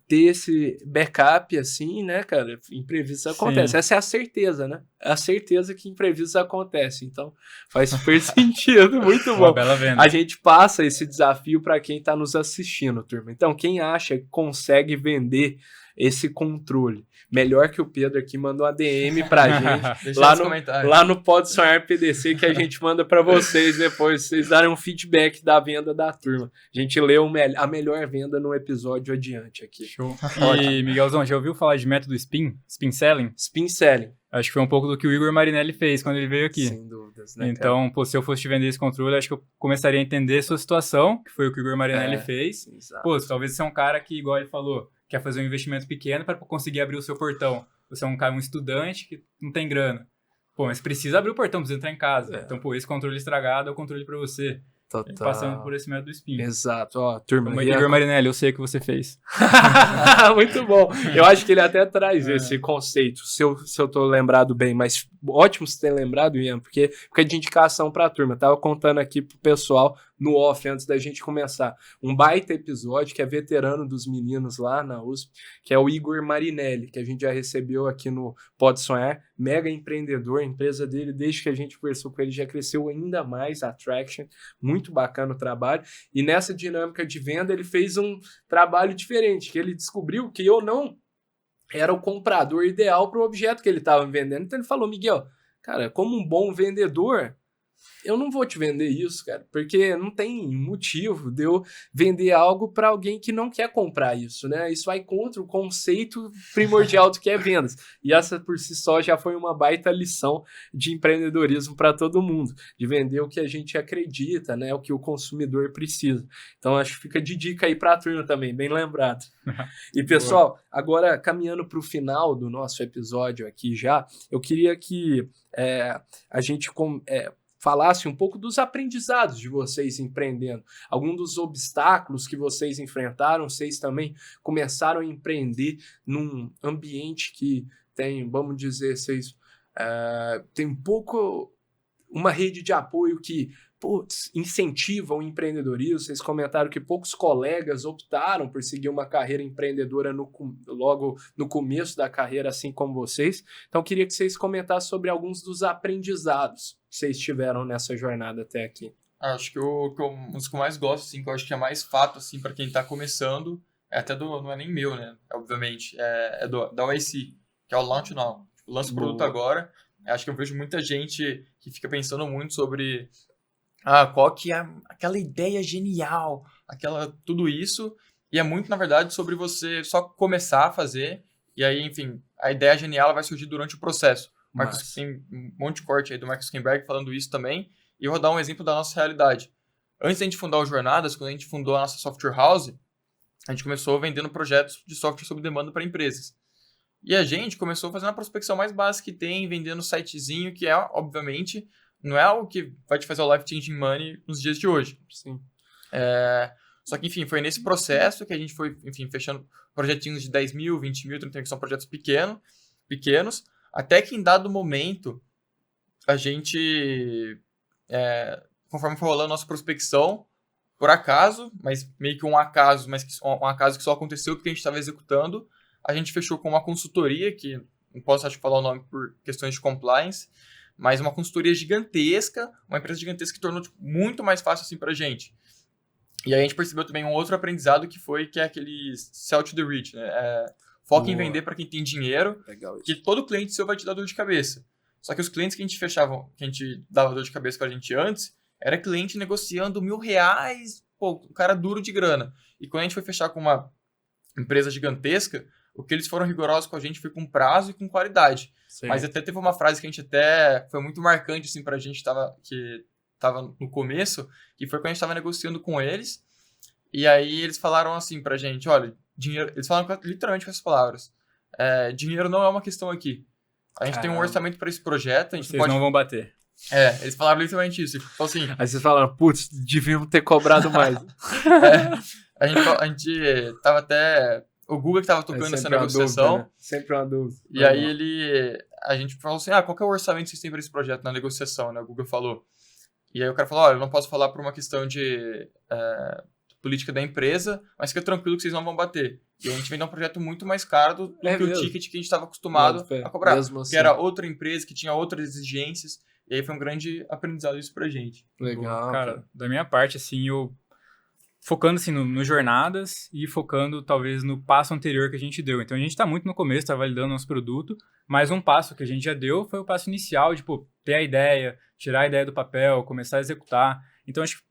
ter esse backup assim, né, cara, imprevistos acontecem. Essa é a certeza, né? É a certeza que imprevistos acontecem. Então, faz super sentido. Muito bom. Uma bela venda. A gente passa esse desafio para quem está nos assistindo, turma. Então, quem acha que consegue vender esse controle. Melhor que o Pedro aqui mandou uma DM pra gente Deixa lá nos no, comentários. lá no Pode Sonhar PDC, que a gente manda pra vocês depois, vocês darem um feedback da venda da turma. A gente leu a melhor venda no episódio adiante aqui. Show. E, Miguelzão, já ouviu falar de método SPIN? SPIN Selling? Spin Selling. Acho que foi um pouco do que o Igor Marinelli fez quando ele veio aqui. Sem dúvidas, né, cara? Então, pô, se eu fosse te vender esse controle, acho que eu começaria a entender a sua situação, que foi o que o Igor Marinelli fez. Exato. Pô, talvez você é um cara que, igual ele falou, quer fazer um investimento pequeno para conseguir abrir o seu portão. Você é um estudante que não tem grana. Pô, mas precisa abrir o portão, precisa entrar em casa. Então, pô, esse controle estragado é o controle para você. Total. Passando por esse método SPIN. Exato, ó, turma. Igor Marinelli, eu sei o que você fez. Muito bom. Eu acho que ele até traz esse conceito, se eu tô lembrado bem, mas ótimo você ter lembrado, Ian, porque fica de indicação pra turma. Tava contando aqui pro pessoal no off, antes da gente começar, um baita episódio que é veterano dos meninos lá na USP, que é o Igor Marinelli, que a gente já recebeu aqui no Pode Sonhar, mega empreendedor, a empresa dele, desde que a gente conversou com ele, já cresceu ainda mais, a Traction, muito bacana o trabalho, e nessa dinâmica de venda ele fez um trabalho diferente, que ele descobriu que eu não era o comprador ideal para o objeto que ele estava vendendo, então ele falou, Miguel, cara, como um bom vendedor, eu não vou te vender isso, cara, porque não tem motivo de eu vender algo para alguém que não quer comprar isso, né? Isso vai contra o conceito primordial do que é vendas. E essa por si só já foi uma baita lição de empreendedorismo para todo mundo, de vender o que a gente acredita, né? O que o consumidor precisa. Então acho que fica de dica aí para a turma também, bem lembrado. E pessoal, agora caminhando para o final do nosso episódio aqui já, eu queria que a gente falasse um pouco dos aprendizados de vocês empreendendo, alguns dos obstáculos que vocês enfrentaram, vocês também começaram a empreender num ambiente que tem, vamos dizer, vocês tem um pouco uma rede de apoio que incentiva o empreendedorismo. Vocês comentaram que poucos colegas optaram por seguir uma carreira empreendedora logo no começo da carreira, assim como vocês. Então, eu queria que vocês comentassem sobre alguns dos aprendizados que vocês tiveram nessa jornada até aqui. Acho que um dos que eu mais gosto, assim, que eu acho que é mais fato, assim, para quem tá começando, não é nem meu, né? Obviamente, da OIC, que é o Launch Now. Lança o produto agora. Acho que eu vejo muita gente que fica pensando muito sobre qual que é aquela ideia genial, tudo isso, e é muito, na verdade, sobre você só começar a fazer, e aí, enfim, a ideia genial vai surgir durante o processo. Tem um monte de corte aí do Marcus Zuckerberg falando isso também, e eu vou dar um exemplo da nossa realidade. Antes da gente fundar o Jornadas, quando a gente fundou a nossa software house, a gente começou vendendo projetos de software sob demanda para empresas. E a gente começou fazendo a prospecção mais básica que tem, vendendo um sitezinho, que obviamente, não é algo que vai te fazer o life-changing money nos dias de hoje. Sim. Só que, enfim, foi nesse processo que a gente foi, enfim, fechando projetinhos de 10 mil, 20 mil, 30 mil, que são projetos pequenos, até que em dado momento, a gente, conforme foi rolando a nossa prospecção, por acaso, mas meio que um acaso, um acaso que só aconteceu porque a gente estava executando, a gente fechou com uma consultoria, que não posso, acho, falar o nome por questões de compliance, mas uma consultoria gigantesca, uma empresa gigantesca que tornou muito mais fácil assim pra gente. E aí a gente percebeu também um outro aprendizado que é aquele sell to the rich, né? Foca em vender para quem tem dinheiro, que todo cliente seu vai te dar dor de cabeça. Só que os clientes que a gente dava dor de cabeça pra gente antes, era cliente negociando R$1.000, o cara duro de grana. E quando a gente foi fechar com uma empresa gigantesca, o que eles foram rigorosos com a gente foi com prazo e com qualidade. Sim. Mas até teve uma frase que a gente foi muito marcante assim, pra gente que tava no começo, que foi quando a gente estava negociando com eles, e aí eles falaram assim pra gente, olha, dinheiro, eles falaram literalmente com essas palavras, dinheiro não é uma questão aqui. A gente tem um orçamento para esse projeto, a gente Vocês não vão bater. Eles falaram literalmente isso. Então, assim, aí vocês falaram, putz, deviam ter cobrado mais. A gente tava até... O Google que tava tocando essa negociação. Dúvida, né? Sempre uma dúvida. E aí a gente falou assim, qual que é o orçamento que vocês têm para esse projeto na negociação, né? O Google falou. E aí o cara falou, olha, eu não posso falar por uma questão de política da empresa, mas fica tranquilo que vocês não vão bater. E a gente vendeu um projeto muito mais caro do que o ticket que a gente estava acostumado a cobrar. Assim. Que era outra empresa, que tinha outras exigências. E aí foi um grande aprendizado isso pra gente. Legal. Cara, da minha parte, assim, eu focando assim no jornadas e focando talvez no passo anterior que a gente deu. Então a gente está muito no começo, está validando nosso produto, mas um passo que a gente já deu foi o passo inicial de ter a ideia, tirar a ideia do papel, começar a executar. Então acho que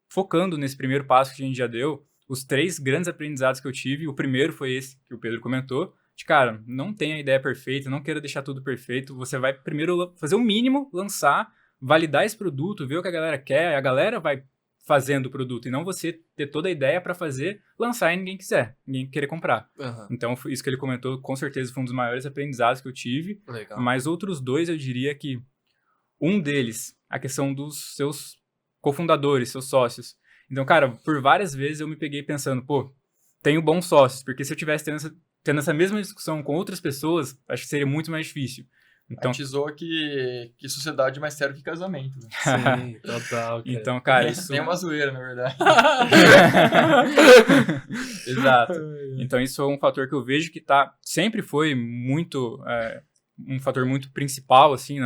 focando nesse primeiro passo que a gente já deu, os 3 grandes aprendizados que eu tive, o primeiro foi esse que o Pedro comentou, de cara, não tenha a ideia perfeita, não queira deixar tudo perfeito, você vai primeiro fazer o mínimo, lançar, validar esse produto, ver o que a galera quer, a galera vai fazendo o produto, e não você ter toda a ideia para fazer, lançar e ninguém quiser, ninguém querer comprar. Aham. Então, isso que ele comentou, com certeza foi um dos maiores aprendizados que eu tive, Legal. mas outros 2, eu diria que um deles, a questão dos seus cofundadores, seus sócios. Então, cara, por várias vezes eu me peguei pensando, tenho bons sócios, porque se eu tivesse tendo essa mesma discussão com outras pessoas, acho que seria muito mais difícil. Então, A gente zoa que sociedade é mais sério que casamento. Né? Sim, total. Cara. então, cara, isso... Nem uma zoeira, na verdade. Exato. Então, isso é um fator que eu vejo que sempre foi muito... um fator muito principal, assim,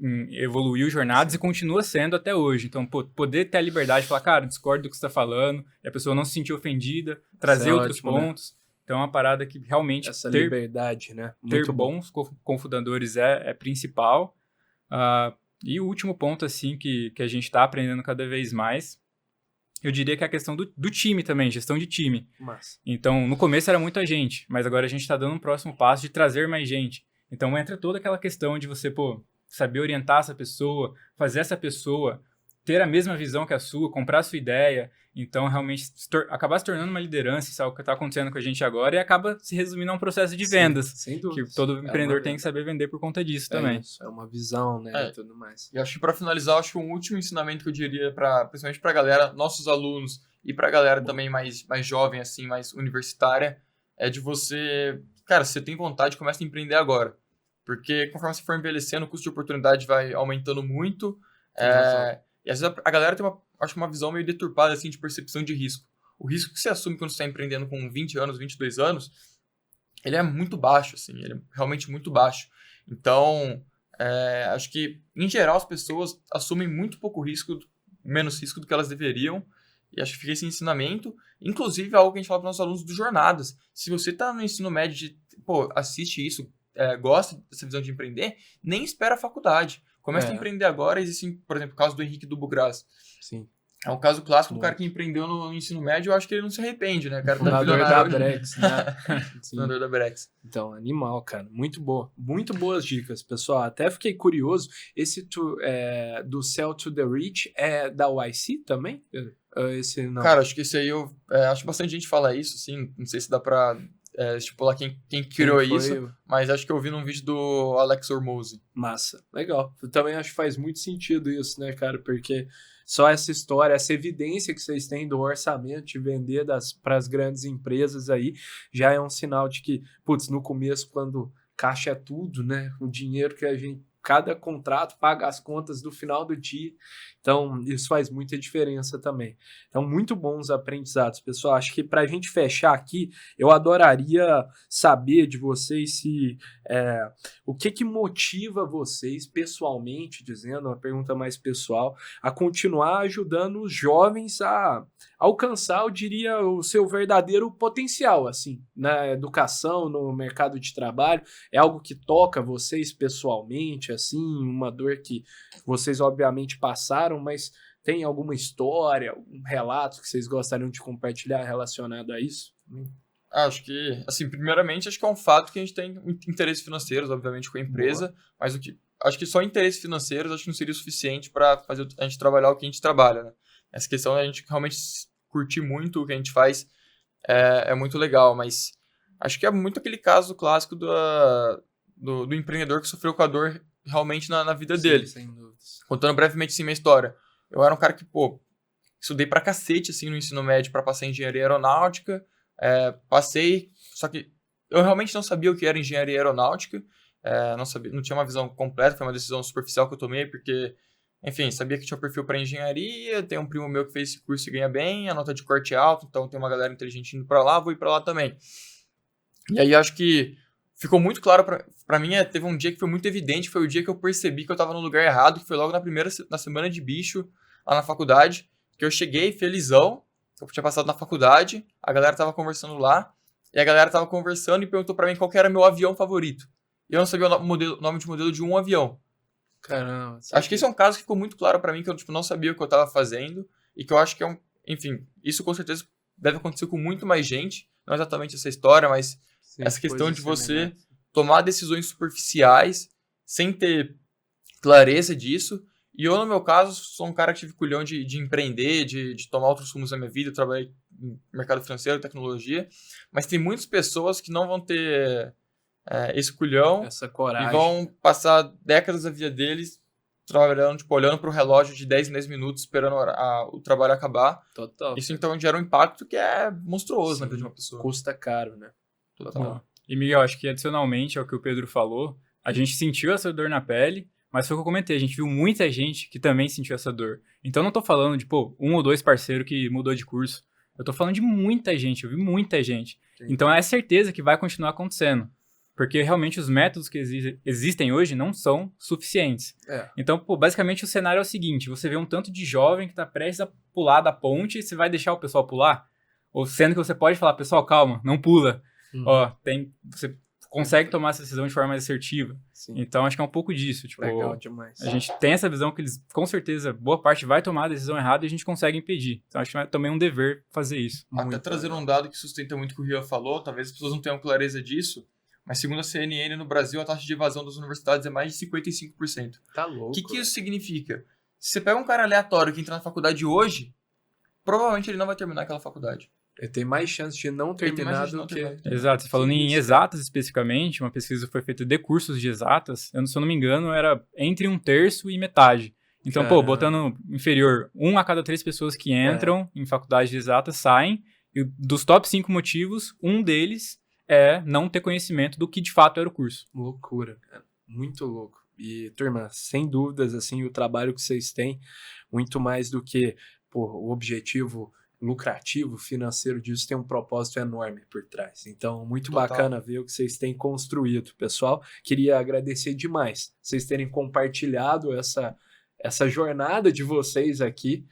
em evoluir os jornadas e continua sendo até hoje. Então, poder ter a liberdade de falar, cara, discordo do que você está falando, e a pessoa não se sentir ofendida, trazer outros ótimo, pontos. Né? Então, é uma parada que realmente essa liberdade, né? Ter bons cofundadores é principal. E o último ponto, assim, que a gente está aprendendo cada vez mais, eu diria que é a questão do time também, gestão de time. Massa. Então, no começo era muita gente, mas agora a gente está dando um próximo passo de trazer mais gente. Então, entra toda aquela questão de você, saber orientar essa pessoa, fazer essa pessoa ter a mesma visão que a sua, comprar a sua ideia. Então, realmente, acabar se tornando uma liderança, isso é o que está acontecendo com a gente agora, e acaba se resumindo a um processo de vendas. Sem dúvida. Que todo empreendedor tem que saber vender por conta disso também. Isso, é uma visão, né, e tudo mais. E acho que para finalizar, acho que um último ensinamento que eu diria, principalmente para a galera, nossos alunos, e para a galera também mais jovem, assim, mais universitária, é de você, cara, se você tem vontade, começa a empreender agora. Porque conforme você for envelhecendo, o custo de oportunidade vai aumentando muito. E às vezes a galera tem uma visão meio deturpada assim, de percepção de risco. O risco que você assume quando você está empreendendo com 20 anos, 22 anos, ele é muito baixo, assim, ele é realmente muito baixo. Então, acho que, em geral, as pessoas assumem muito pouco risco, menos risco do que elas deveriam. E acho que fica esse ensinamento. Inclusive, algo que a gente fala para os nossos alunos dos jornadas. Se você está no ensino médio assiste isso, gosta dessa visão de empreender, nem espera a faculdade. Começa a empreender agora. Existe, por exemplo, o caso do Henrique do Bugras. Sim. É um caso clássico do cara que empreendeu no ensino médio. Eu acho que ele não se arrepende, né? O cara Fundador da Brex, né? Fundador da Brex. Então, animal, cara. Muito boa. Muito boas dicas, pessoal. Até fiquei curioso. Esse do Sell to the Rich é da YC também? Esse não. Cara, acho que esse aí acho que bastante gente fala isso, assim. Não sei se dá pra estipular quem criou isso, mas acho que eu vi num vídeo do Alex Hormozi. Massa, legal. Eu também acho que faz muito sentido isso, né, cara? Porque só essa história, essa evidência que vocês têm do orçamento de vender para as grandes empresas aí, já é um sinal de que, no começo, quando caixa é tudo, né? O dinheiro que cada contrato paga as contas do final do dia. Então, isso faz muita diferença também. Então, muito bons aprendizados, pessoal. Acho que para a gente fechar aqui, eu adoraria saber de vocês o que motiva vocês, pessoalmente, dizendo, uma pergunta mais pessoal, a continuar ajudando os jovens a alcançar, eu diria, o seu verdadeiro potencial, assim, na educação, no mercado de trabalho. É algo que toca vocês pessoalmente, assim, uma dor que vocês, obviamente, passaram, mas tem alguma história, um relato que vocês gostariam de compartilhar relacionado a isso? Acho que, assim, primeiramente, acho que é um fato que a gente tem interesses financeiros, obviamente, com a empresa, mas acho que só interesses financeiros acho que não seria o suficiente para fazer a gente trabalhar o que a gente trabalha, né? Essa questão da gente realmente curtir muito o que a gente faz é muito legal, mas acho que é muito aquele caso clássico do empreendedor que sofreu com a dor realmente na vida dele. Sem dúvidas. Contando brevemente assim minha história. Eu era um cara que, estudei pra cacete assim, no ensino médio para passar em engenharia aeronáutica. Passei, só que eu realmente não sabia o que era engenharia aeronáutica. Não tinha uma visão completa, foi uma decisão superficial que eu tomei, porque, enfim, sabia que tinha um perfil para engenharia, tem um primo meu que fez esse curso e ganha bem, a nota de corte é alta, então tem uma galera inteligente indo para lá, vou ir para lá também. E aí acho que ficou muito claro para mim, teve um dia que foi muito evidente, foi o dia que eu percebi que eu estava no lugar errado, que foi logo na semana de bicho, lá na faculdade, que eu cheguei felizão, Eu tinha passado na faculdade, a galera tava conversando lá, e a galera tava conversando e perguntou pra mim qual que era meu avião favorito. E eu não sabia o nome de modelo de um avião. Caramba. Acho que esse é um caso que ficou muito claro pra mim, que eu não sabia o que eu tava fazendo, e que eu acho que enfim, isso com certeza deve acontecer com muito mais gente, não exatamente essa história, mas Sim, essa questão coisas de você semelhantes. tomar decisões superficiais, sem ter clareza disso. E eu, no meu caso, sou um cara que tive culhão de empreender, de tomar outros rumos na minha vida. Eu trabalhei no mercado financeiro, tecnologia. Mas tem muitas pessoas que não vão ter esse culhão Essa e coragem. vão passar décadas da vida deles trabalhando, tipo, olhando pro relógio de 10 em 10 minutos, esperando o trabalho acabar. Total. Isso, então, gera um impacto que é monstruoso na Sim, vida de uma pessoa. custa caro, né? Total. E, Miguel, acho que adicionalmente ao que o Pedro falou, a gente sentiu essa dor na pele, mas foi o que eu comentei, a gente viu muita gente que também sentiu essa dor. Então, eu não tô falando de, um ou dois parceiros que mudou de curso. Eu tô falando de muita gente, eu vi muita gente. Sim. Então, é certeza que vai continuar acontecendo. Porque, realmente, os métodos que existem hoje não são suficientes. Então, basicamente, o cenário é o seguinte, você vê um tanto de jovem que tá prestes a pular da ponte e você vai deixar o pessoal pular? Ou sendo que você pode falar, pessoal, calma, não pula. Uhum. Você consegue tomar essa decisão de forma mais assertiva. Sim. Então, acho que é um pouco disso. Tipo, Legal demais. a gente tem essa visão que eles, com certeza, boa parte vai tomar a decisão errada e a gente consegue impedir. Então, acho que é também um dever fazer isso. Até Muito trazendo legal. um dado que sustenta muito o que o Rian falou, talvez as pessoas não tenham clareza disso, mas segundo a CNN, no Brasil, a taxa de evasão das universidades é mais de 55%. Tá O louco. que isso significa? Se você pega um cara aleatório que entra na faculdade hoje, provavelmente ele não vai terminar aquela faculdade. Ele tem mais chance de não Ele tem terminar mais chance de do não que... terminar. Exato. Falando Que em isso, exatas especificamente, uma pesquisa foi feita de cursos de exatas, se eu não me engano, era entre 1/3 e metade. Então, Caramba. botando inferior, 1 a cada 3 pessoas que entram em faculdade de exatas saem, e dos top 5 motivos, um deles é não ter conhecimento do que de fato era o curso. Loucura, cara. Muito louco. E, turma, sem dúvidas, assim, o trabalho que vocês têm, muito mais do que o objetivo lucrativo, financeiro disso, tem um propósito enorme por trás. Então, muito Total. bacana ver o que vocês têm construído, pessoal. Queria agradecer demais vocês terem compartilhado essa jornada de vocês aqui,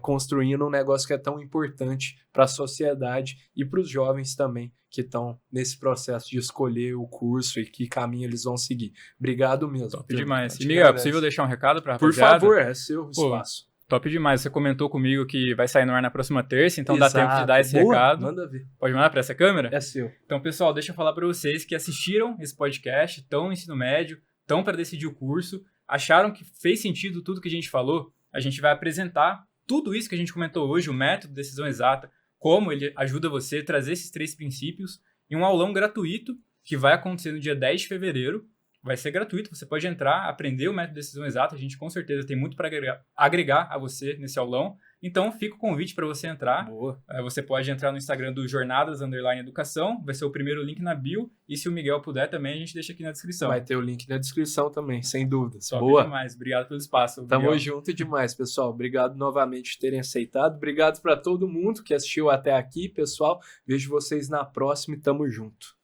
construindo um negócio que é tão importante para a sociedade e para os jovens também que estão nesse processo de escolher o curso e que caminho eles vão seguir. Obrigado mesmo. Top demais. gente E, Miguel, é agradece. possível deixar um recado pra Por rapaziada? favor, é seu espaço. Top demais. Você comentou comigo que vai sair no ar na próxima terça, então dá tempo de dar esse Boa, recado. Manda ver. Pode mandar pra essa câmera? É seu. Então, pessoal, deixa eu falar pra vocês que assistiram esse podcast, estão no ensino médio, estão para decidir o curso, acharam que fez sentido tudo que a gente falou, a gente vai apresentar tudo isso que a gente comentou hoje, o método decisão exata, como ele ajuda você a trazer esses 3 princípios em um aulão gratuito que vai acontecer no dia 10 de fevereiro. Vai ser gratuito, você pode entrar, aprender o método de decisão exata, a gente com certeza tem muito para agregar a você nesse aulão. Então, fica o convite para você entrar. Boa. Você pode entrar no Instagram do Jornadas_Educação, vai ser o primeiro link na bio, e se o Miguel puder também, a gente deixa aqui na descrição. Vai ter o link na descrição também, sem dúvidas. Top Boa. demais, obrigado pelo espaço. Tamo Miguel. junto demais, pessoal. Obrigado novamente por terem aceitado. Obrigado para todo mundo que assistiu até aqui, pessoal. Vejo vocês na próxima e tamo junto.